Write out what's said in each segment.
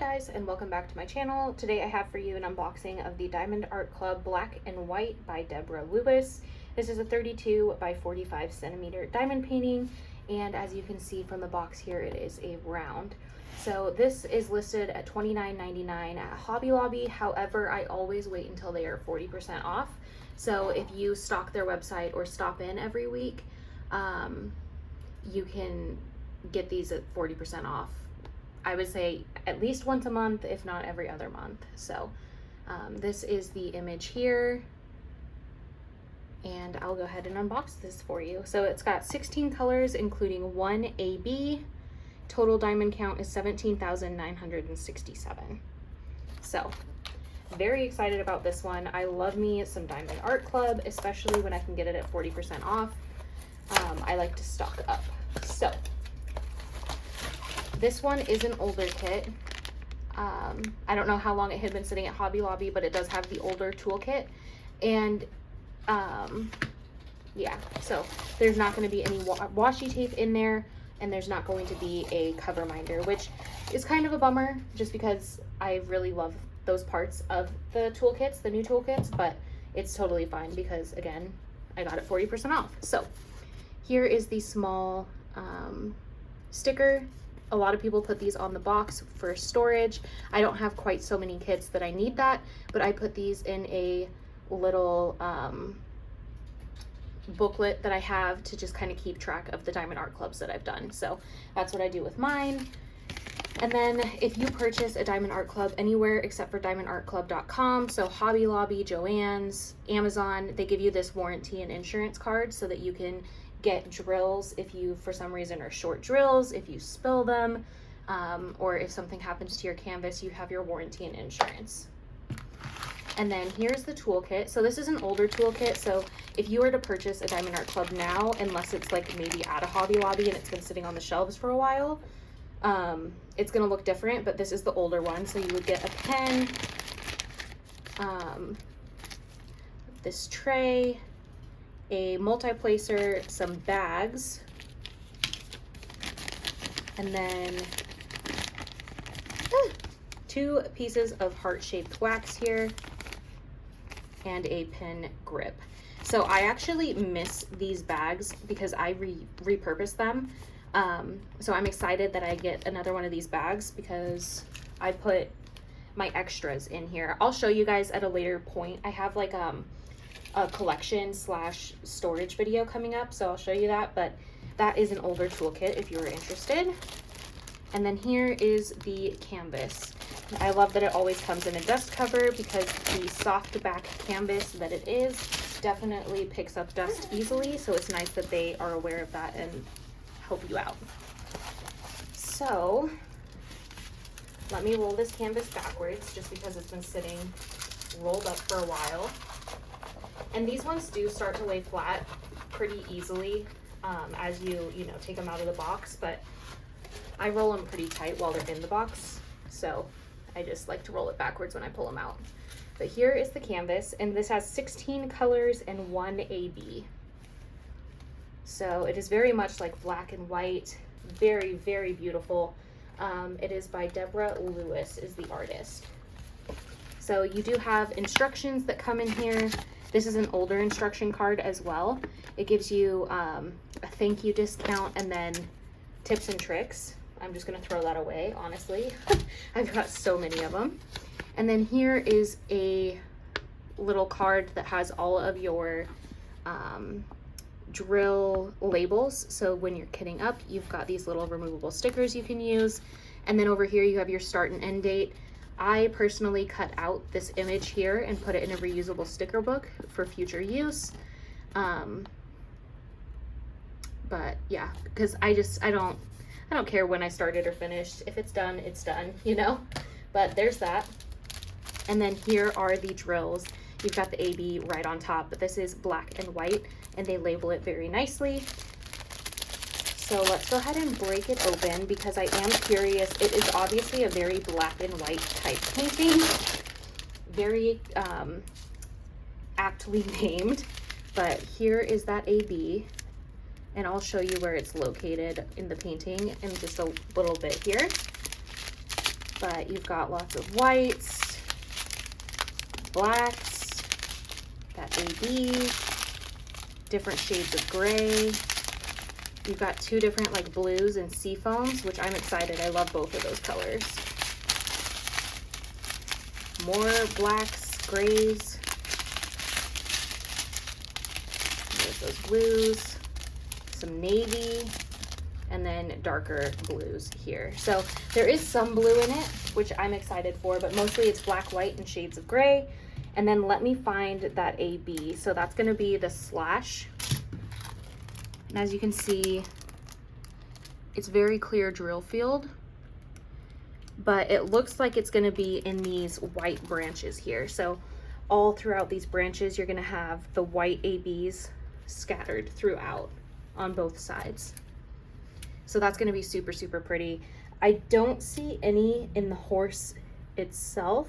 guys, and welcome back to my channel. Today I have for you an unboxing of the Diamond Art Club Black and White by Deborah Lewis. This is a 32 by 45 centimeter diamond painting, and as you can see from the box here, it is a round. So this is listed at $29.99 at Hobby Lobby. However, I always wait until they are 40% off. So if you stalk their website or stop in every week, you can get these at 40% off. I would say at least once a month, if not every other month. So this is the image here, and I'll go ahead and unbox this for you. So it's got 16 colors, including one AB. Total diamond count is 17,967. So very excited about this one. I love me some Diamond Art Club, especially when I can get it at 40% off. I like to stock up. So this one is an older kit. I don't know how long it had been sitting at Hobby Lobby, but it does have the older toolkit. And yeah, so there's not going to be any washi tape in there, and there's not going to be a cover minder, which is kind of a bummer just because I really love those parts of the toolkits, the new toolkits, but it's totally fine because, again, I got it 40% off. So here is the small sticker. A lot of people put these on the box for storage. I don't have quite so many kits that I need that, but I put these in a little booklet that I have to just kind of keep track of the Diamond Art Clubs that I've done. So that's what I do with mine. And then if you purchase a Diamond Art Club anywhere except for diamondartclub.com, so Hobby Lobby, Joann's, Amazon, they give you this warranty and insurance card so that you can get drills if you for some reason are short drills, if you spill them, or if something happens to your canvas, you have your warranty and insurance. And then here's the toolkit. So this is an older toolkit, so if you were to purchase a Diamond Art Club now, unless it's like maybe at a Hobby Lobby and it's been sitting on the shelves for a while, it's gonna look different, but this is the older one. So you would get a pen, this tray, a multi-placer, some bags, and then 2 pieces of heart-shaped wax here, and a pin grip. So I actually miss these bags because I repurposed them. So I'm excited that I get another one of these bags because I put my extras in here. I'll show you guys at a later point. I have like a collection slash storage video coming up, so I'll show you that, but that is an older toolkit if you were interested. And then here is the canvas. I love that it always comes in a dust cover because the soft back canvas that it is definitely picks up dust easily, so it's nice that they are aware of that and help you out. So let me roll this canvas backwards just because it's been sitting rolled up for a while. And these ones do start to lay flat pretty easily as you take them out of the box, but I roll them pretty tight while they're in the box, so I just like to roll it backwards when I pull them out. But here is the canvas, and this has 16 colors and 1 AB. So it is very much like black and white, very, very beautiful. It is by Deborah Lewis is the artist. So you do have instructions that come in here. This is an older instruction card as well. It gives you a thank you discount and then tips and tricks. I'm just gonna throw that away, honestly. I've got so many of them. And then here is a little card that has all of your drill labels. So when you're kitting up, you've got these little removable stickers you can use. And then over here you have your start and end date. I personally cut out this image here and put it in a reusable sticker book for future use. But yeah, because I don't care when I started or finished. If it's done, it's done, you know? But there's that. And then here are the drills. You've got the AB right on top, but this is black and white, and they label it very nicely. So let's go ahead and break it open because I am curious. It is obviously a very black and white type painting, very aptly named, but here is that AB. and I'll show you where it's located in the painting in just a little bit here. but you've got lots of whites, blacks, that AB, different shades of gray. You've got two different like blues and sea foams, which I'm excited. I love both of those colors. More blacks, grays. There's those blues, some navy, and then darker blues here. So there is some blue in it, which I'm excited for, but mostly it's black, white, and shades of gray. And then let me find that AB. So that's gonna be the slash. And as you can see, it's very clear drill field, but it looks like it's gonna be in these white branches here. So all throughout these branches, you're gonna have the white ABs scattered throughout on both sides. So that's gonna be super, super pretty. I don't see any in the horse itself,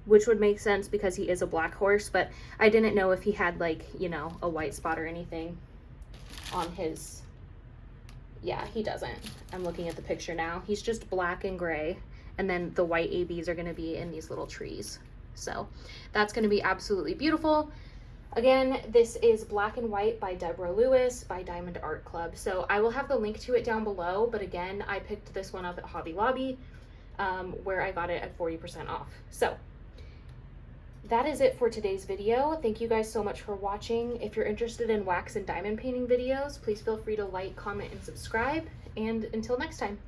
which would make sense because he is a black horse, but I didn't know if he had like, you know, a white spot or anything on his, yeah, he doesn't. I'm looking at the picture now. He's just black and gray, and then the white ABs are gonna be in these little trees. So that's gonna be absolutely beautiful. Again, this is Black and White by Deborah Lewis by Diamond Art Club. So I will have the link to it down below, but again, I picked this one up at Hobby Lobby, where I got it at 40% off. So that is it for today's video. Thank you guys so much for watching. If you're interested in wax and diamond painting videos, please feel free to like, comment, and subscribe. And until next time.